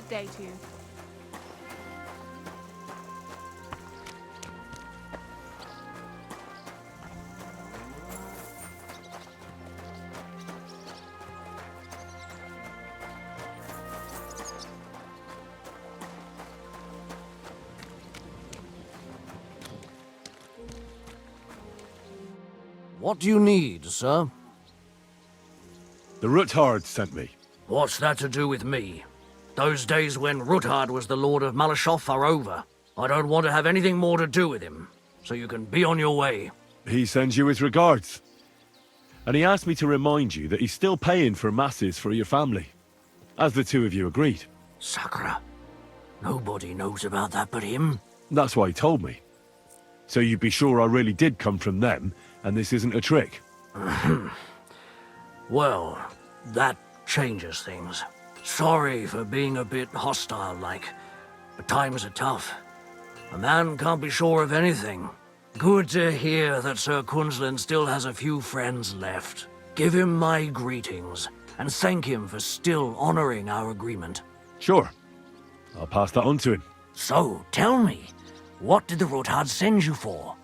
day to you. What do you need, sir? The Ruthard sent me. What's that to do with me? Those days when Ruthard was the Lord of Malashov are over. I don't want to have anything more to do with him, so you can be on your way. He sends you his regards. And he asked me to remind you that he's still paying for masses for your family, as the two of you agreed. Sakura. Nobody knows about that but him. That's why he told me. So you'd be sure I really did come from them, and this isn't a trick. Well, that changes things. Sorry for being a bit hostile-like, but times are tough. A man can't be sure of anything. Good to hear that Sir Kunzlin still has a few friends left. Give him my greetings, and thank him for still honoring our agreement. Sure. I'll pass that on to him. So, tell me, what did the Ruthard send you for?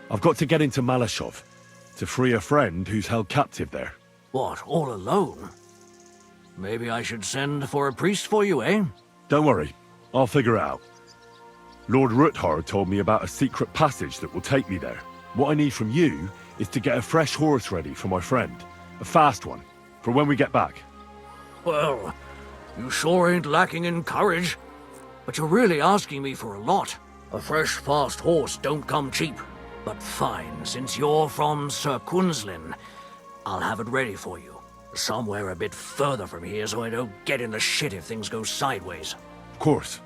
I've got to get into Malashov, to free a friend who's held captive there. What, all alone? Maybe I should send for a priest for you, eh? Don't worry, I'll figure it out. Lord Ruthard told me about a secret passage that will take me there. What I need from you is to get a fresh horse ready for my friend. A fast one, for when we get back. Well, you sure ain't lacking in courage. But you're really asking me for a lot. A fresh, fast horse don't come cheap. But fine, since you're from Sir Kunzlin, I'll have it ready for you. Somewhere a bit further from here so I don't get in the shit if things go sideways. Of course.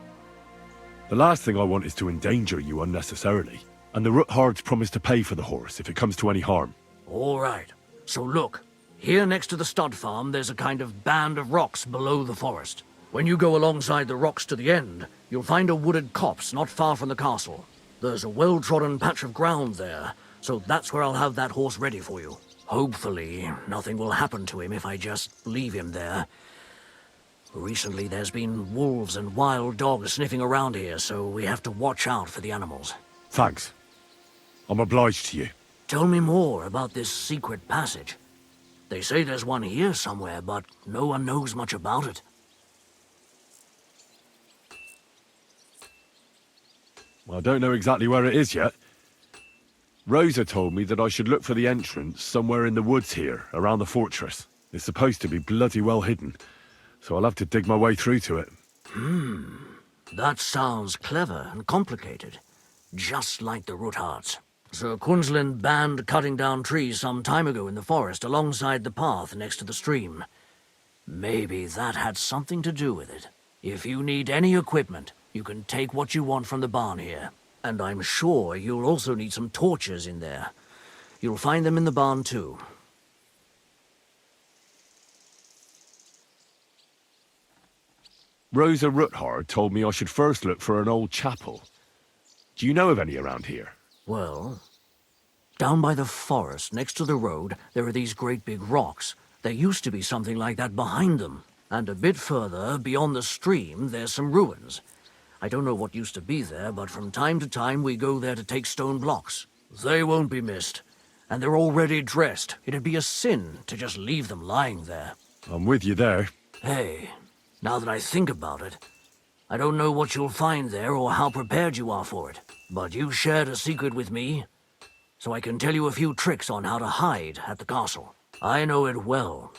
The last thing I want is to endanger you unnecessarily. And the Ruthards promised to pay for the horse if it comes to any harm. All right. So look, here next to the stud farm there's a kind of band of rocks below the forest. When you go alongside the rocks to the end, you'll find a wooded copse not far from the castle. There's a well-trodden patch of ground there, so that's where I'll have that horse ready for you. Hopefully, nothing will happen to him if I just leave him there. Recently, there's been wolves and wild dogs sniffing around here, so we have to watch out for the animals. Thanks. I'm obliged to you. Tell me more about this secret passage. They say there's one here somewhere, but no one knows much about it. I don't know exactly where it is yet. Rosa told me that I should look for the entrance somewhere in the woods here, around the fortress. It's supposed to be bloody well hidden, so I'll have to dig my way through to it. That sounds clever and complicated. Just like the Ruthards. Sir Kunzlin banned cutting down trees some time ago in the forest alongside the path next to the stream. Maybe that had something to do with it. If you need any equipment, you can take what you want from the barn here. And I'm sure you'll also need some torches in there. You'll find them in the barn too. Rosa Ruthard told me I should first look for an old chapel. Do you know of any around here? Well, down by the forest, next to the road, there are these great big rocks. There used to be something like that behind them. And a bit further, beyond the stream, there's some ruins. I don't know what used to be there, but from time to time we go there to take stone blocks. They won't be missed. And they're already dressed. It'd be a sin to just leave them lying there. I'm with you there. Hey, now that I think about it, I don't know what you'll find there or how prepared you are for it. But you shared a secret with me, so I can tell you a few tricks on how to hide at the castle. I know it well,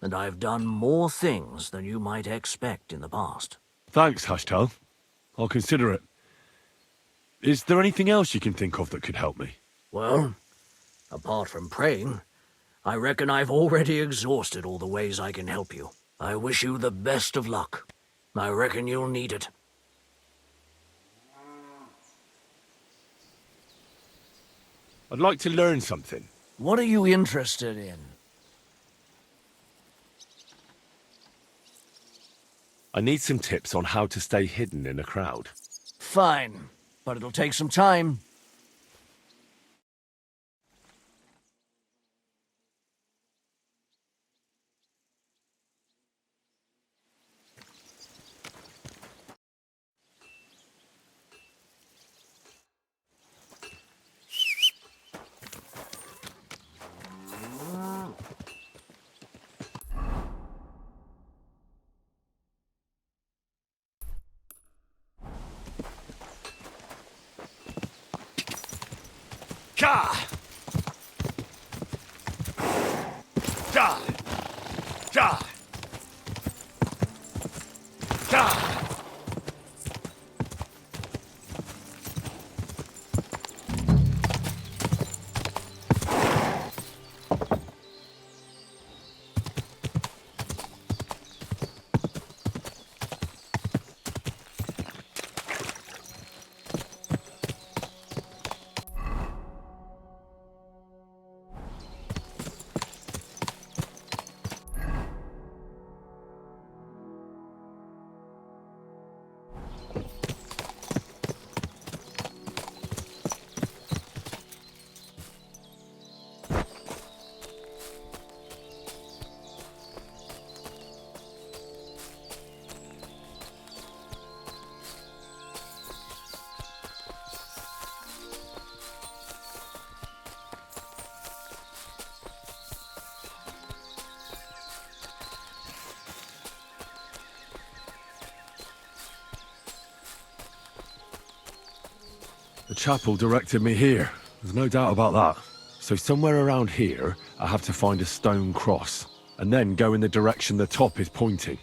and I've done more things than you might expect in the past. Thanks, Hashtal. I'll consider it. Is there anything else you can think of that could help me? Well, apart from praying, I reckon I've already exhausted all the ways I can help you. I wish you the best of luck. I reckon you'll need it. I'd like to learn something. What are you interested in? I need some tips on how to stay hidden in a crowd. Fine, but it'll take some time. Cha! Cha! Cha! Cha! The chapel directed me here. There's no doubt about that. So somewhere around here, I have to find a stone cross, and then go in the direction the top is pointing.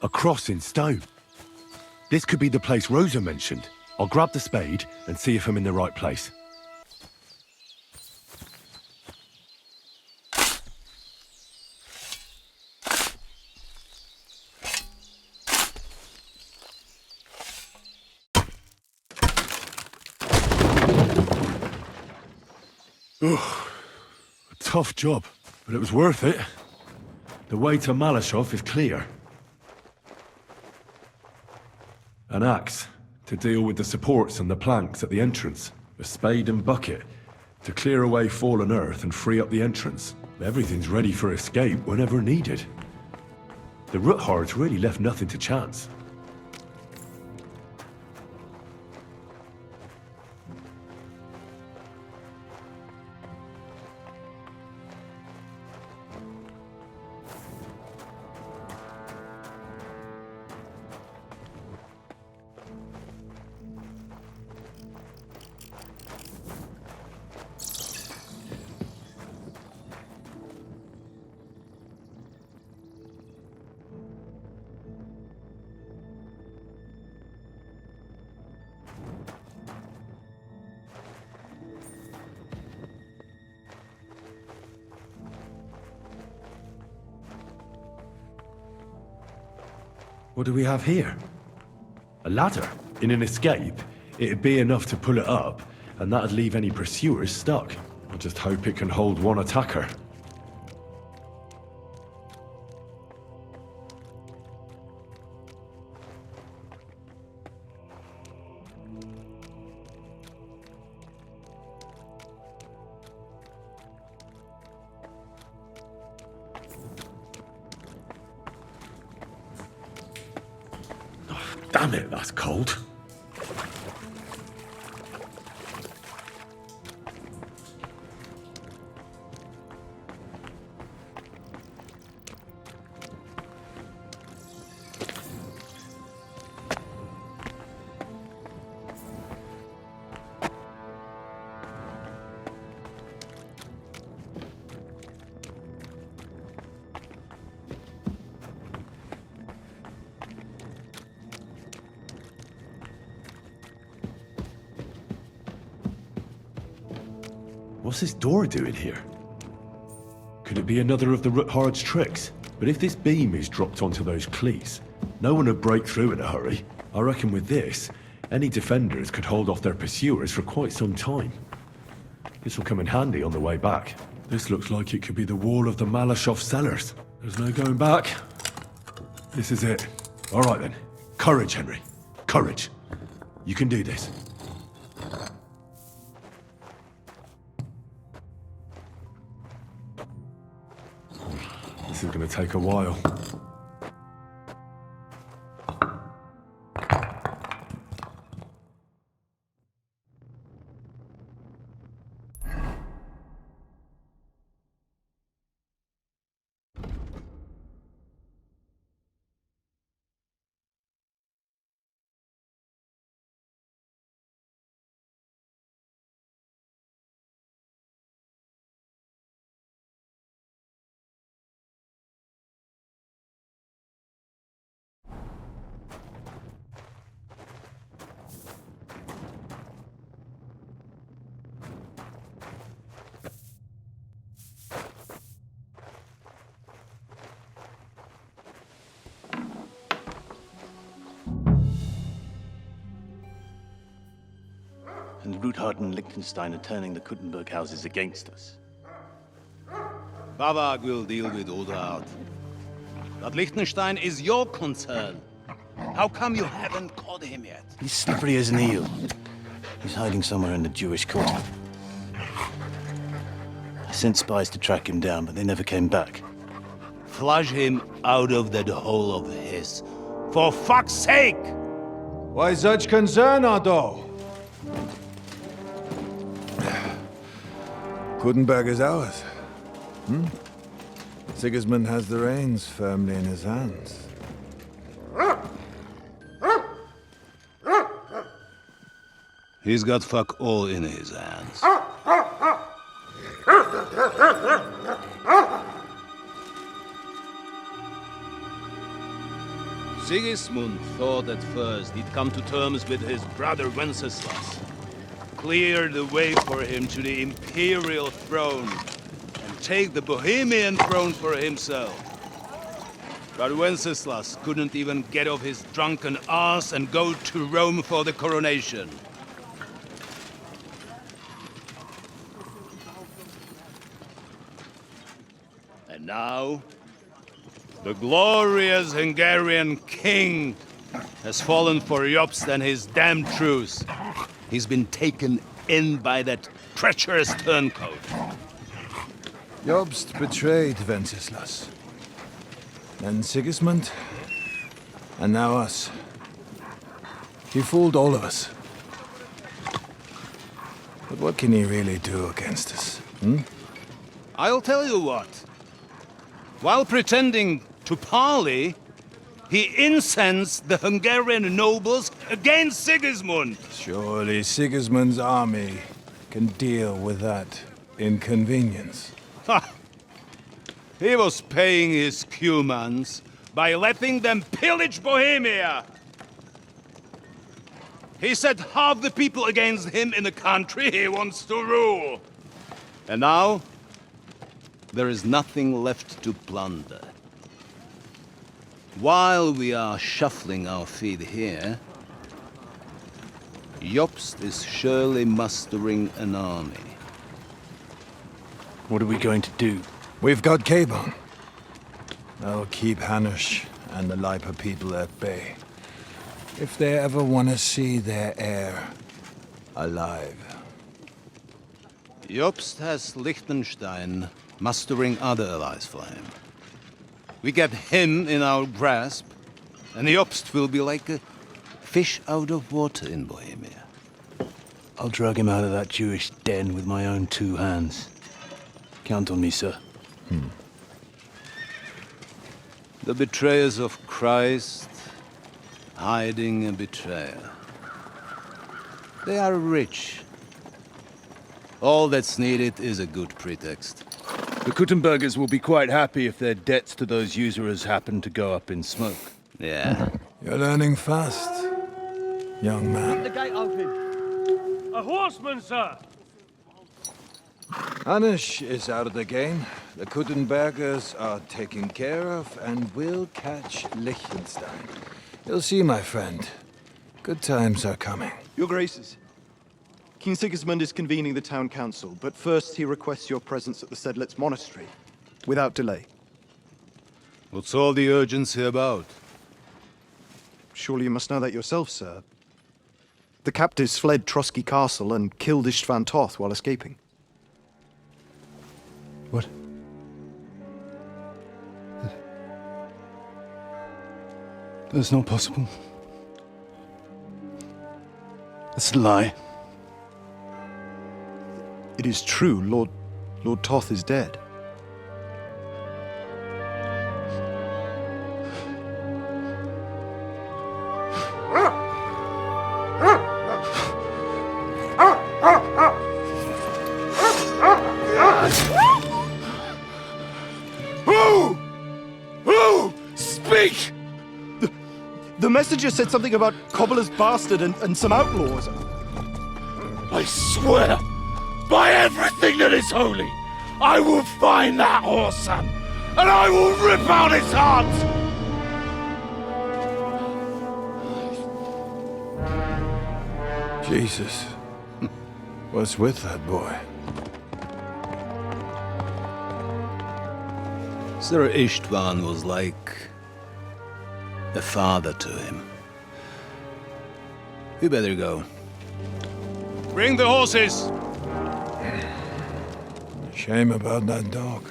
A cross in stone. This could be the place Rosa mentioned. I'll grab the spade and see if I'm in the right place. Ugh, a tough job. but it was worth it. The way to Malashov is clear. An axe to deal with the supports and the planks at the entrance. A spade and bucket to clear away fallen earth and free up the entrance. Everything's ready for escape whenever needed. The Roothards really left nothing to chance. What do we have here? A ladder? In an escape, it'd be enough to pull it up, and that'd leave any pursuers stuck. I just hope it can hold one attacker. Damn it, that's cold. What's this door doing here? Could it be another of the Roothards' tricks? But if this beam is dropped onto those cleats, no one would break through in a hurry. I reckon with this, any defenders could hold off their pursuers for quite some time. This will come in handy on the way back. This looks like it could be the wall of the Malashov cellars. There's no going back. This is it. All right then. Courage, Henry. Courage. You can do this. This is going to take a while. And Ruthard and Liechtenstein are turning the Kuttenberg houses against us. Bavag will deal with Oderhard. But Liechtenstein is your concern. How come you haven't caught him yet? He's slippery as an eel. He's hiding somewhere in the Jewish quarter. I sent spies to track him down, but they never came back. Flush him out of that hole of his. For fuck's sake! Why such concern, Otto? Kuttenberg is ours. Sigismund has the reins firmly in his hands. He's got fuck all in his hands. Sigismund thought at first he'd come to terms with his brother Wenceslas, clear the way for him to the imperial throne, and take the Bohemian throne for himself. But Wenceslas couldn't even get off his drunken ass and go to Rome for the coronation. And now, the glorious Hungarian king has fallen for Jobst and his damned truce. He's been taken in by that treacherous turncoat. Jobst betrayed Wenceslas. Then Sigismund, and now us. He fooled all of us. But what can he really do against us, I'll tell you what. While pretending to parley, he incensed the Hungarian nobles against Sigismund. Surely Sigismund's army can deal with that inconvenience. Ha! He was paying his Cumans by letting them pillage Bohemia. He set half the people against him in the country he wants to rule. And now, there is nothing left to plunder. While we are shuffling our feet here, Jobst is surely mustering an army. What are we going to do? We've got Cabon. That'll keep Hanush and the Lipa people at bay. If they ever want to see their heir alive. Jobst has Liechtenstein mustering other allies for him. We get him in our grasp, and Jobst will be like a fish out of water in Bohemia. I'll drag him out of that Jewish den with my own 2 hands. Count on me, sir. The betrayers of Christ, hiding a betrayer. They are rich. All that's needed is a good pretext. The Kuttenbergers will be quite happy if their debts to those usurers happen to go up in smoke. Yeah. You're learning fast, young man. The gate open. A horseman, sir! Hanush is out of the game. The Kuttenbergers are taken care of, and we'll catch Liechtenstein. You'll see, my friend. Good times are coming. Your Graces, King Sigismund is convening the town council, but first he requests your presence at the Sedlitz monastery, without delay. What's all the urgency about? Surely you must know that yourself, sir. The captives fled Trotsky Castle and killed Istvan Toth while escaping. What? That's not possible. That's a lie. It is true, Lord Toth is dead. Who? Speak! The messenger said something about Cobbler's bastard and some outlaws. I swear, by everything that is holy, I will find that whoreson, and I will rip out his heart! Jesus. What's with that boy? Sir Istvan was like a father to him. We better go. Bring the horses! Shame about that dog.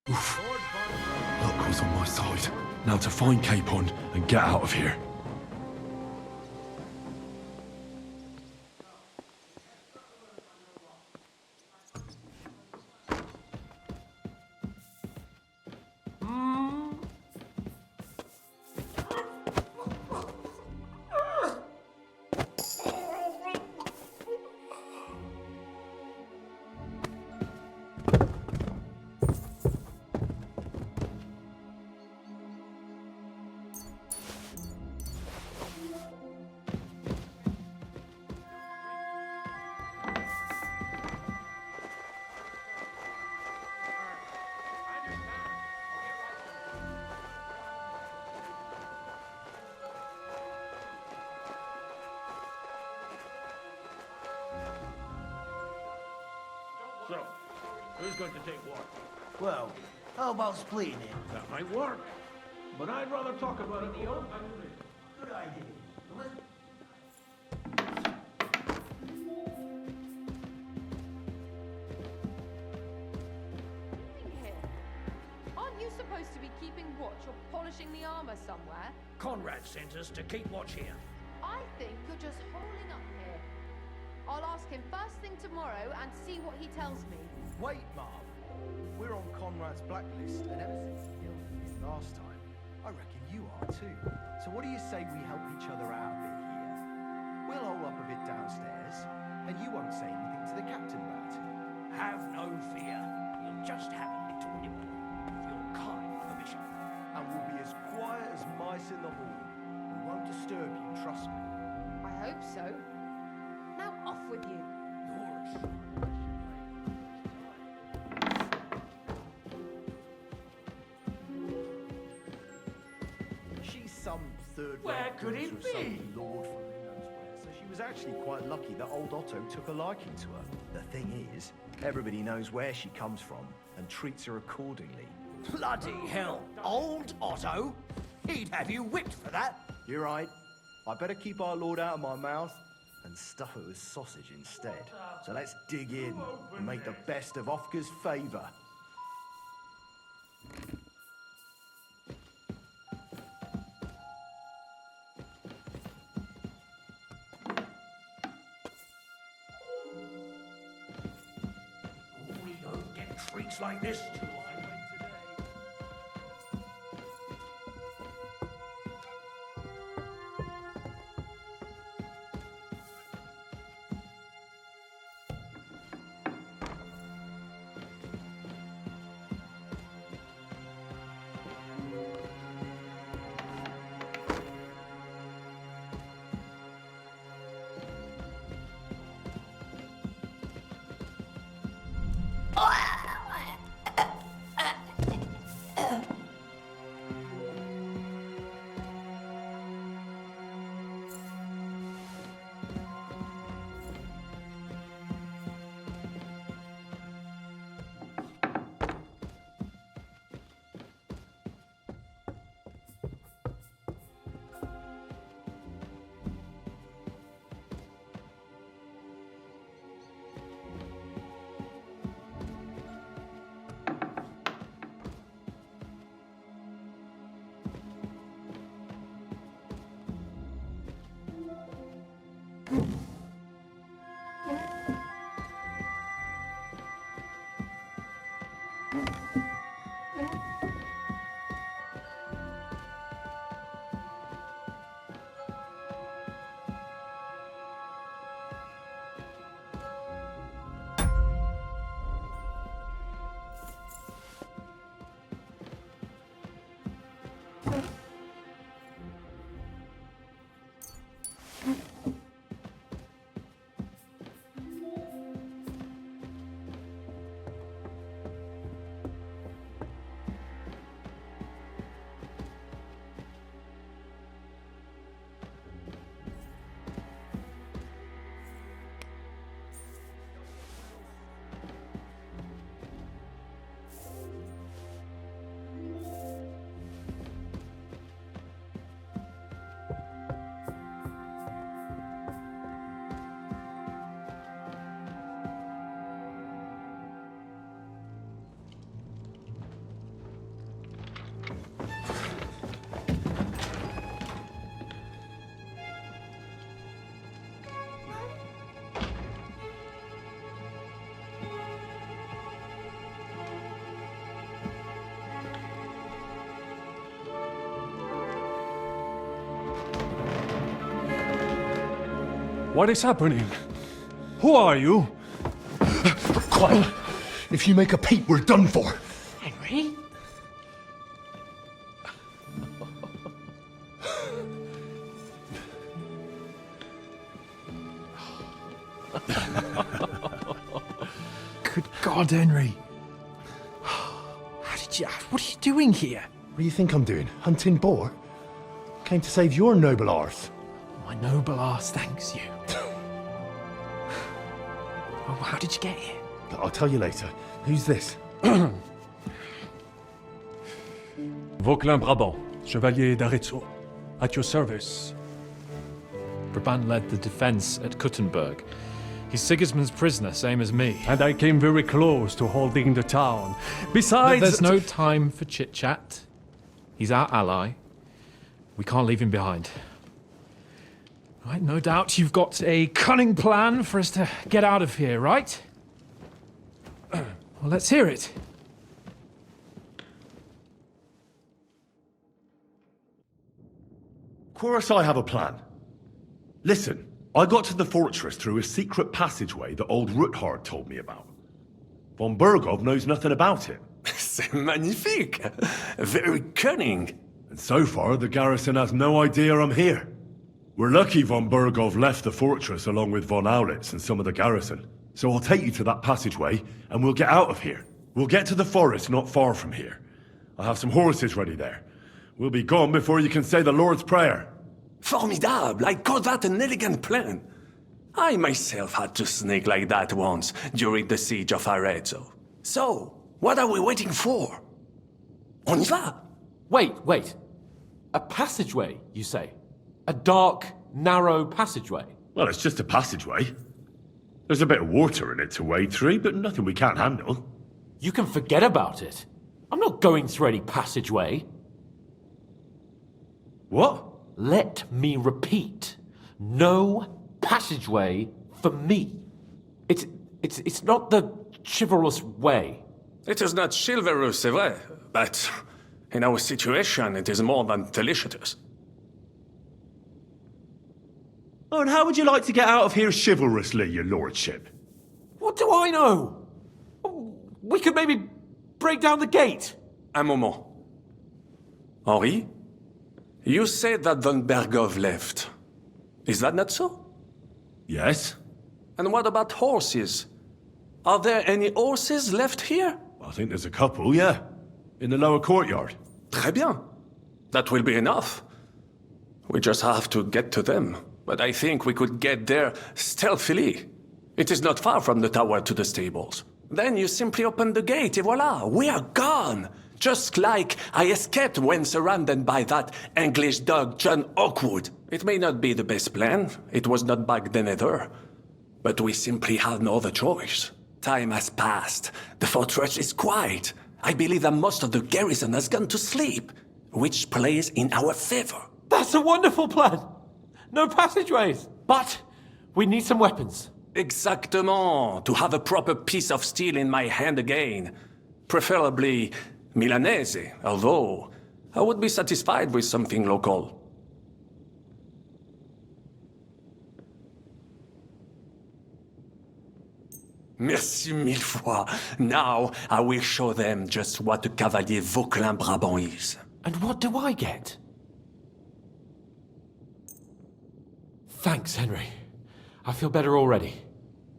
Luck was on my side. Now to find Capon and get out of here. Who's going to take what? Well, how about splitting it? That might work. But I'd rather talk about it in the open. Good idea. Here. Aren't you supposed to be keeping watch or polishing the armor somewhere? Conrad sent us to keep watch here. I think you're just holding up here. I'll ask him first thing tomorrow and see what he tells me. Wait, Marv. We're on Conrad's blacklist, and ever since he killed me last time, I reckon you are too. So what do you say we help each other out a bit here? We'll hole up a bit downstairs, and you won't say anything to the captain about it. Have no fear. You'll just have a little nibble, with your kind permission. And we'll be as quiet as mice in the hall. We won't disturb you, trust me. I hope so. Now off with you. Yours. She's some third Where could it daughter of some be? lord from who knows where, so she was actually quite lucky that old Otto took a liking to her. The thing is, everybody knows where she comes from and treats her accordingly. Bloody hell. Old Otto? He'd have you whipped for that. You're right. I better keep our lord out of my mouth and stuff it with sausage instead. So let's dig in and make the best of Ofka's favour. We don't get treats like this too often today. What is happening? Who are you? Quiet! If you make a peep, we're done for! Henry? Good God, Henry! How did you... What are you doing here? What do you think I'm doing? Hunting boar? Came to save your noble arse. My noble arse thanks you. Oh, how did you get here? I'll tell you later. Who's this? Vauquelin Brabant, Chevalier d'Arezzo. At your service. Brabant led the defense at Kuttenberg. He's Sigismund's prisoner, same as me. And I came very close to holding the town. Besides... There's no time for chit-chat. He's our ally. We can't leave him behind. Right, no doubt you've got a cunning plan for us to get out of here, right? Well, let's hear it. Of course I have a plan. Listen, I got to the fortress through a secret passageway that old Ruthard told me about. Von Bergov knows nothing about it. C'est magnifique! Very cunning. And so far, the garrison has no idea I'm here. We're lucky von Bergov left the fortress along with von Aulitz and some of the garrison. So I'll take you to that passageway, and we'll get out of here. We'll get to the forest not far from here. I have some horses ready there. We'll be gone before you can say the Lord's Prayer. Formidable! I call that an elegant plan. I myself had to sneak like that once during the siege of Arezzo. So, what are we waiting for? On y va! Wait. A passageway, you say? A dark, narrow passageway? Well, it's just a passageway. There's a bit of water in it to wade through, but nothing we can't handle. You can forget about it. I'm not going through any passageway. What? Let me repeat. No passageway for me. It's not the chivalrous way. It is not chivalrous, c'est vrai, but in our situation, it is more than delicious. Oh, and how would you like to get out of here chivalrously, your lordship? What do I know? We could maybe break down the gate. Un moment. Henri? You said that von Bergov left. Is that not so? Yes. And what about horses? Are there any horses left here? I think there's a couple, yeah. In the lower courtyard. Très bien. That will be enough. We just have to get to them. But I think we could get there stealthily. It is not far from the tower to the stables. Then you simply open the gate, et voila, we are gone! Just like I escaped when surrounded by that English dog John Oakwood. It may not be the best plan, it was not back then either. But we simply had no other choice. Time has passed, the fortress is quiet. I believe that most of the garrison has gone to sleep, which plays in our favor. That's a wonderful plan! No passageways! But we need some weapons. Exactement, to have a proper piece of steel in my hand again. Preferably Milanese, although I would be satisfied with something local. Merci mille fois. Now I will show them just what a Cavalier Vauquelin Brabant is. And what do I get? Thanks, Henry. I feel better already.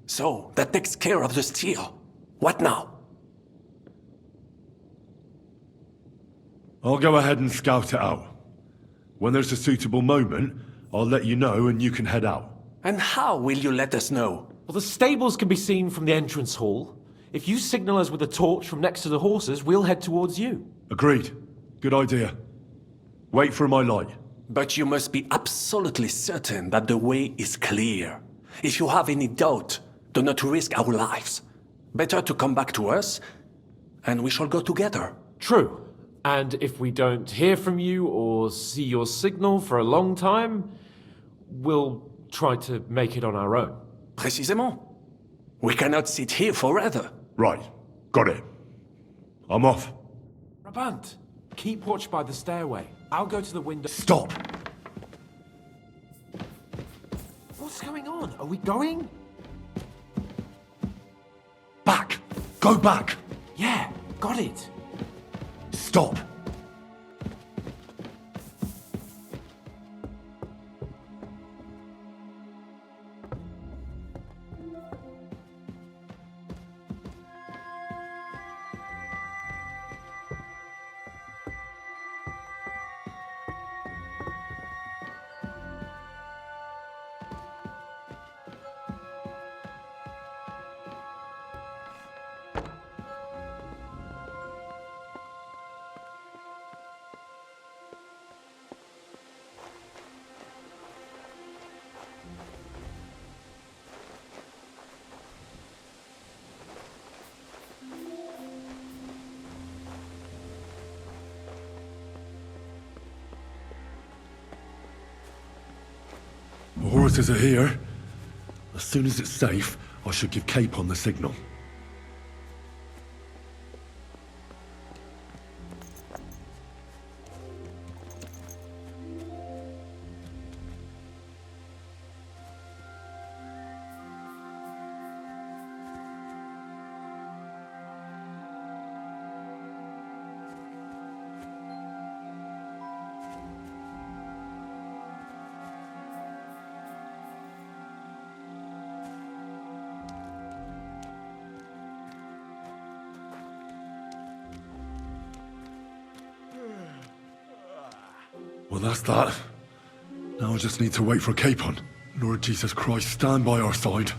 So, that takes care of the steel. What now? I'll go ahead and scout it out. When there's a suitable moment, I'll let you know and you can head out. And how will you let us know? Well, the stables can be seen from the entrance hall. If you signal us with a torch from next to the horses, we'll head towards you. Agreed. Good idea. Wait for my light. But you must be absolutely certain that the way is clear. If you have any doubt, do not risk our lives. Better to come back to us, and we shall go together. True. And if we don't hear from you or see your signal for a long time, we'll try to make it on our own. Précisément. We cannot sit here forever. Right. Got it. I'm off. Brabant, keep watch by the stairway. I'll go to the window. Stop! What's going on? Are we going? Back! Go back! Yeah, got it. Stop! The horses are here. As soon as it's safe, I should give Capon the signal. Well, that's that. Now I just need to wait for Capon. Lord Jesus Christ, stand by our side.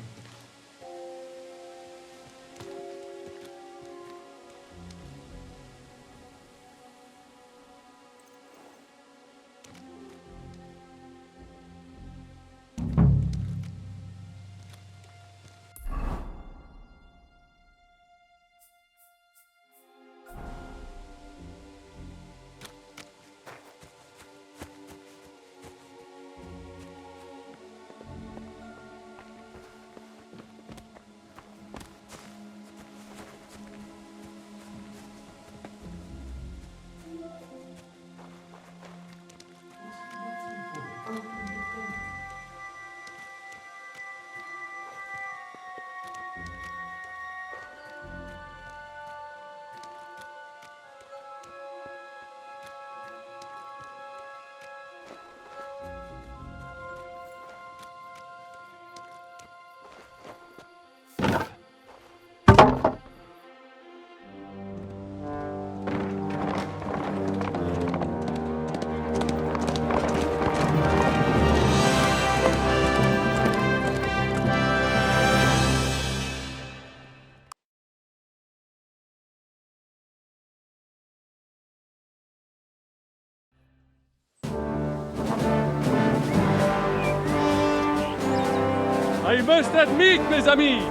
I must admit, mes amis,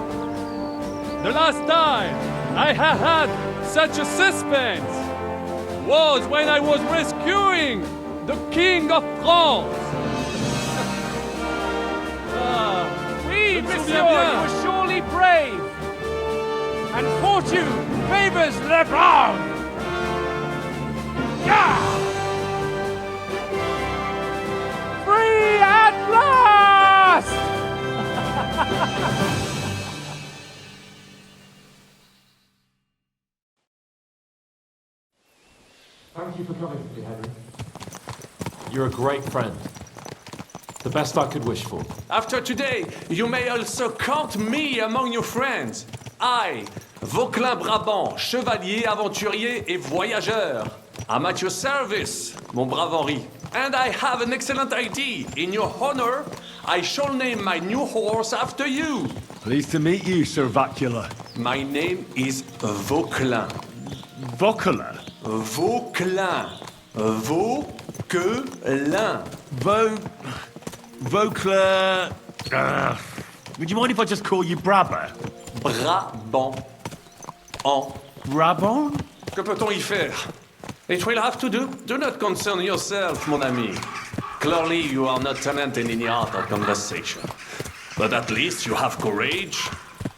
the last time I have had such a suspense was when I was rescuing the King of France. Oui, monsieur, you were surely brave. And fortune favors le brave. Yeah! Free at last! Thank you for coming with me, Henry. You're a great friend. The best I could wish for. After today, you may also count me among your friends. I, Vauquelin Brabant, chevalier, aventurier et voyageur. I'm at your service, mon brave Henri. And I have an excellent idea. In your honor, I shall name my new horse after you. Pleased to meet you, Sir Vauquelin. My name is Vauquelin. Vauquelin? Vauquelin. Vauquelin. Vauquelin... would you mind if I just call you Brabber? Brabant. En. Brabant? Que peut-on y faire? It will have to do. Do not concern yourself, mon ami. Clearly, you are not talented in the art of conversation. But at least you have courage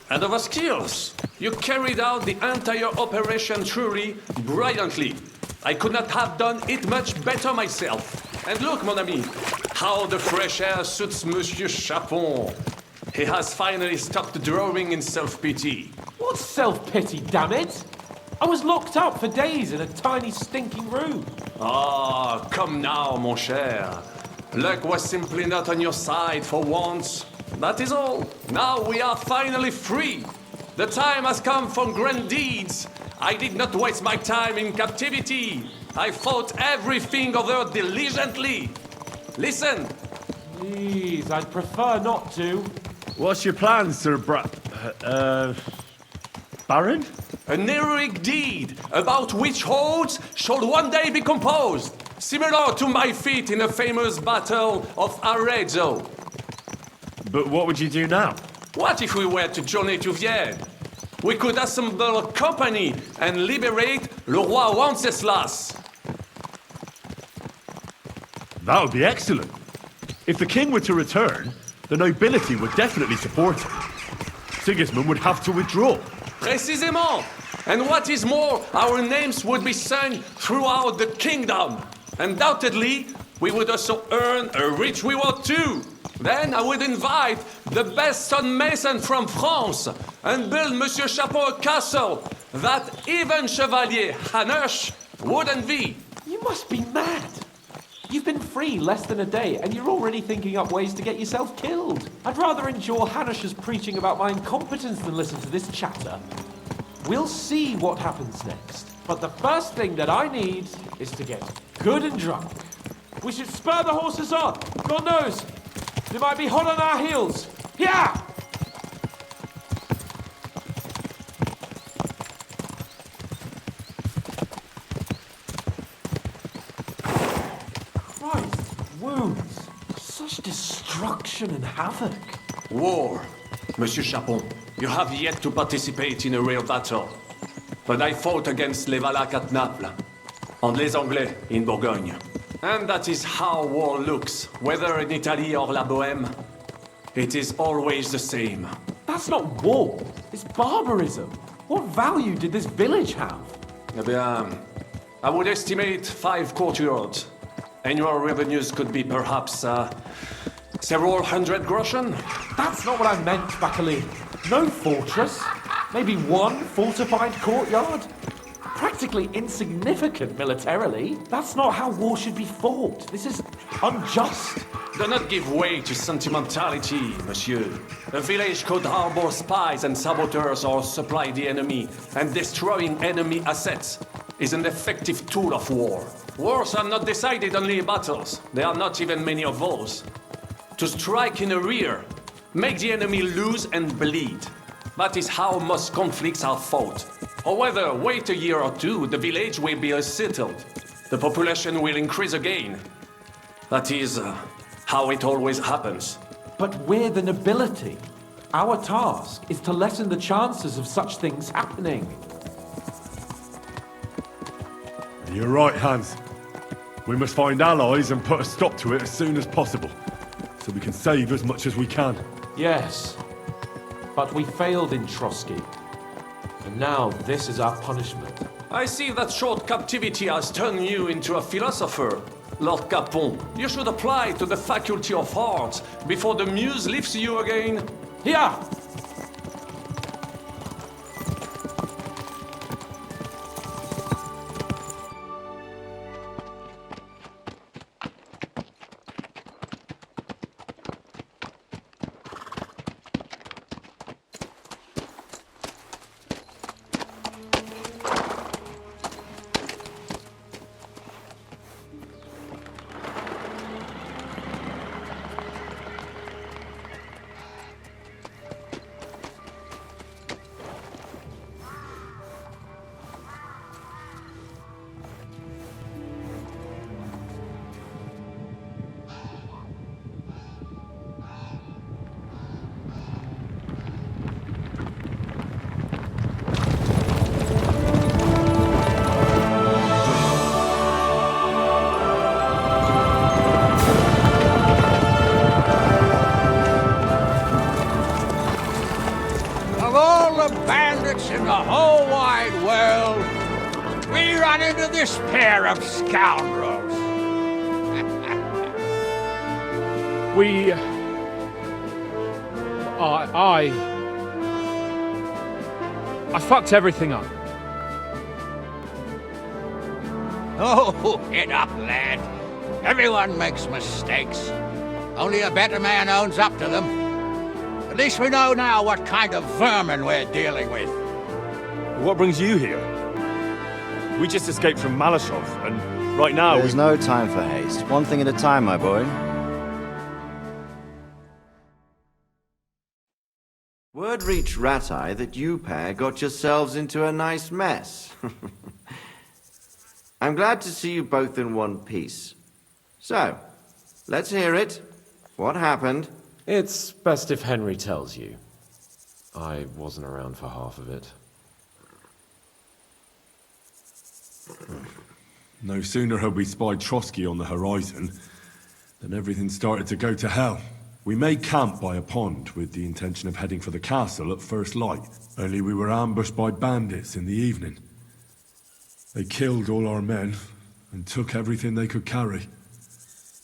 and other skills. You carried out the entire operation truly brilliantly. I could not have done it much better myself. And look, mon ami, how the fresh air suits Monsieur Chapon. He has finally stopped drawing in self-pity. What self-pity, damn it? I was locked up for days in a tiny stinking room. Ah, come now, mon cher. Luck was simply not on your side for once. That is all. Now we are finally free. The time has come for grand deeds. I did not waste my time in captivity. I fought everything over diligently. Listen. Please, I'd prefer not to. What's your plan, Sir Baron? An heroic deed about which hordes shall one day be composed, similar to my feat in the famous Battle of Arezzo. But what would you do now? What if we were to journey to Vienne? We could assemble a company and liberate Le Roi Wenceslas. That would be excellent. If the king were to return, the nobility would definitely support him. Sigismund would have to withdraw. Précisément! And what is more, our names would be sung throughout the kingdom. Undoubtedly, we would also earn a rich reward too. Then I would invite the best stonemason from France and build Monsieur Chapeau a castle that even Chevalier Hanush would envy. You must be mad. You've been free less than a day, and you're already thinking up ways to get yourself killed. I'd rather endure Hanush's preaching about my incompetence than listen to this chatter. We'll see what happens next. But the first thing that I need is to get good and drunk. We should spur the horses on. God knows, they might be hot on our heels. Yeah! Wounds. Such destruction and havoc. War. Monsieur Chapon, you have yet to participate in a real battle. But I fought against les Valaques at Naples, and les Anglais in Bourgogne. And that is how war looks, whether in Italy or La Bohème. It is always the same. That's not war. It's barbarism. What value did this village have? Eh bien, I would estimate 5 courtyards. Annual revenues could be perhaps, several hundred groschen. That's not what I meant, Vauquelin. No fortress. Maybe one fortified courtyard. Practically insignificant militarily. That's not how war should be fought. This is unjust. Do not give way to sentimentality, monsieur. A village could harbor spies and saboteurs or supply the enemy, and destroying enemy assets is an effective tool of war. Wars are not decided only in battles. There are not even many of those. To strike in the rear, make the enemy lose and bleed. That is how most conflicts are fought. Or whether wait a year or two, the village will be settled. The population will increase again. That is how it always happens. But we're the nobility. Our task is to lessen the chances of such things happening. You're right, Hans. We must find allies and put a stop to it as soon as possible, so we can save as much as we can. Yes, but we failed in Trotsky. And now this is our punishment. I see that short captivity has turned you into a philosopher. Lord Capon, you should apply to the Faculty of Arts before the muse lifts you again. Here! In the whole wide world, we run into this pair of scoundrels. I fucked everything up. Oh, get up, lad. Everyone makes mistakes. Only a better man owns up to them. At least we know now what kind of vermin we're dealing with. What brings you here? We just escaped from Malashov, and right now There's no time for haste. One thing at a time, my boy. Word reached Ratai that you pair got yourselves into a nice mess. I'm glad to see you both in one piece. So, let's hear it. What happened? It's best if Henry tells you. I wasn't around for half of it. No sooner had we spied Trotsky on the horizon Then everything started to go to hell. We made camp by a pond with the intention of heading for the castle at first light. Only we were ambushed by bandits in the evening. They killed all our men and took everything they could carry,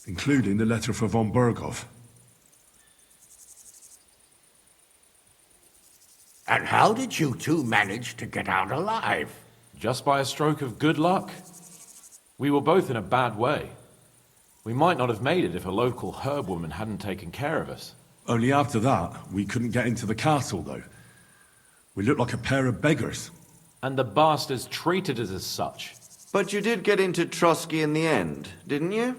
including the letter for von Berghoff. And how did you two manage to get out alive? Just by a stroke of good luck. We were both in a bad way. We might not have made it if a local herb woman hadn't taken care of us. Only after that, we couldn't get into the castle, though. We looked like a pair of beggars. And the bastards treated us as such. But you did get into Trotsky in the end, didn't you?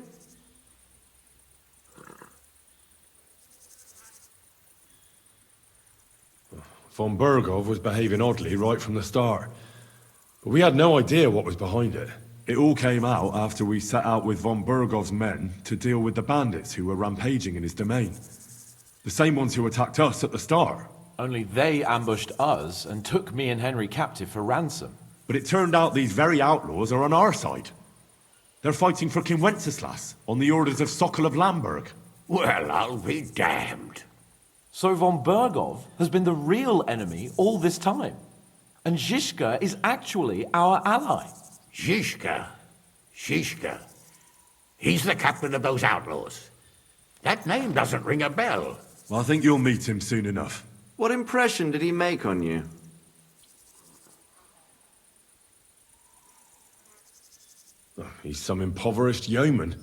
Von Berghoff was behaving oddly right from the start. But we had no idea what was behind it. It all came out after we set out with von Berghoff's men to deal with the bandits who were rampaging in his domain. The same ones who attacked us at the start. Only they ambushed us and took me and Henry captive for ransom. But it turned out these very outlaws are on our side. They're fighting for King Wenceslas on the orders of Sokol of Lamberg. Well, I'll be damned. So von Berghoff has been the real enemy all this time. And Zizka is actually our ally. Zizka? Zizka? He's the captain of those outlaws. That name doesn't ring a bell. Well, I think you'll meet him soon enough. What impression did he make on you? He's some impoverished yeoman.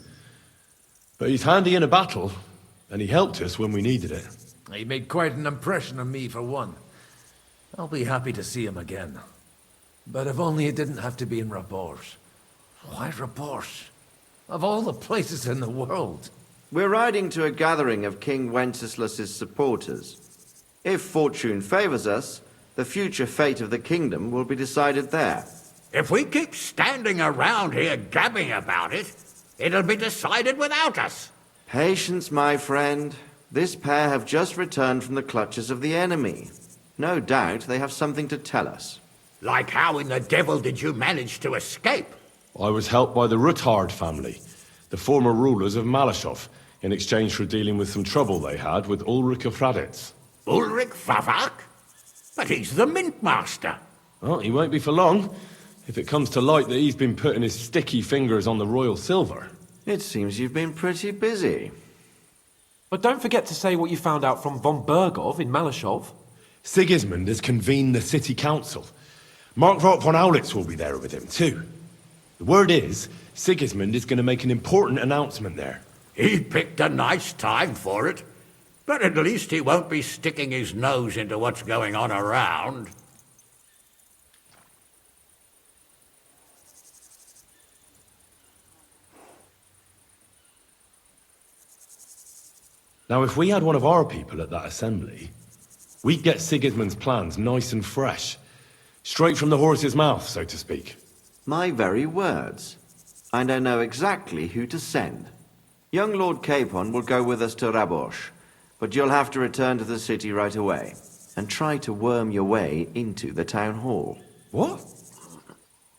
But he's handy in a battle, and he helped us when we needed it. He made quite an impression on me, for one. I'll be happy to see him again. But if only it didn't have to be in Rabors. Why Rabors? Of all the places in the world. We're riding to a gathering of King Wenceslas's supporters. If fortune favors us, the future fate of the kingdom will be decided there. If we keep standing around here gabbing about it, it'll be decided without us. Patience, my friend. This pair have just returned from the clutches of the enemy. No doubt they have something to tell us. Like how in the devil did you manage to escape? I was helped by the Ruthard family, the former rulers of Malashov, in exchange for dealing with some trouble they had with Ulrich of Raditz. Ulrich Favak? But he's the mint master. Well, he won't be for long, if it comes to light that he's been putting his sticky fingers on the royal silver. It seems you've been pretty busy. But don't forget to say what you found out from von Berghoff in Malashov. Sigismund has convened the city council. Markvart von Aulitz will be there with him, too. The word is, Sigismund is going to make an important announcement there. He picked a nice time for it. But at least he won't be sticking his nose into what's going on around. Now, if we had one of our people at that assembly, we'd get Sigismund's plans nice and fresh. Straight from the horse's mouth, so to speak. My very words. And I know exactly who to send. Young Lord Capon will go with us to Rabosh, but you'll have to return to the city right away, and try to worm your way into the town hall. What?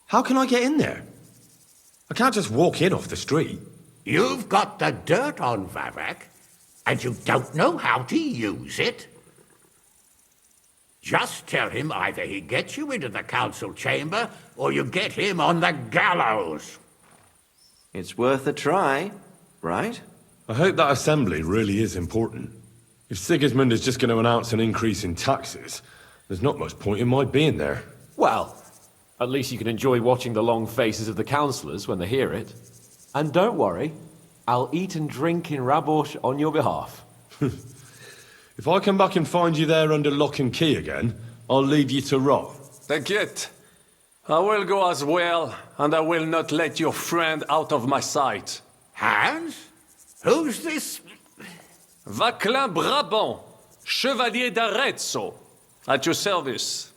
How can I get in there? I can't just walk in off the street. You've got the dirt on Vavak, and you don't know how to use it? Just tell him either he gets you into the council chamber, or you get him on the gallows. It's worth a try, right? I hope that assembly really is important. If Sigismund is just going to announce an increase in taxes, there's not much point in my being there. Well, at least you can enjoy watching the long faces of the councillors when they hear it. And don't worry, I'll eat and drink in Rabosh on your behalf. If I come back and find you there under lock and key again, I'll leave you to rot. T'inquiète. I will go as well, and I will not let your friend out of my sight. Hans? Who's this? Vauquelin Brabant, Chevalier d'Arezzo, at your service.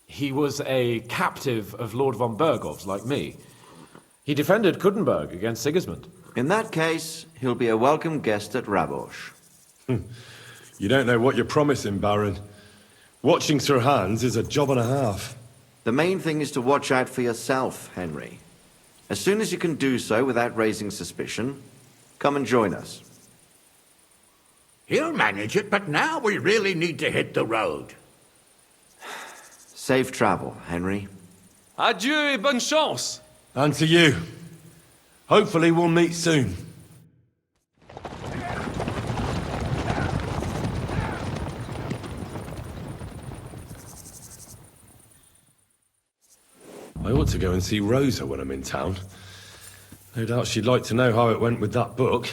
He was a captive of Lord von Berghoff's, like me. He defended Kuttenberg against Sigismund. In that case, he'll be a welcome guest at Rabosh. You don't know what you're promising, Baron. Watching Sir Hans is a job and a half. The main thing is to watch out for yourself, Henry. As soon as you can do so without raising suspicion, come and join us. He'll manage it, but now we really need to hit the road. Safe travel, Henry. Adieu et bonne chance! And to you. Hopefully we'll meet soon. I ought to go and see Rosa when I'm in town. No doubt she'd like to know how it went with that book.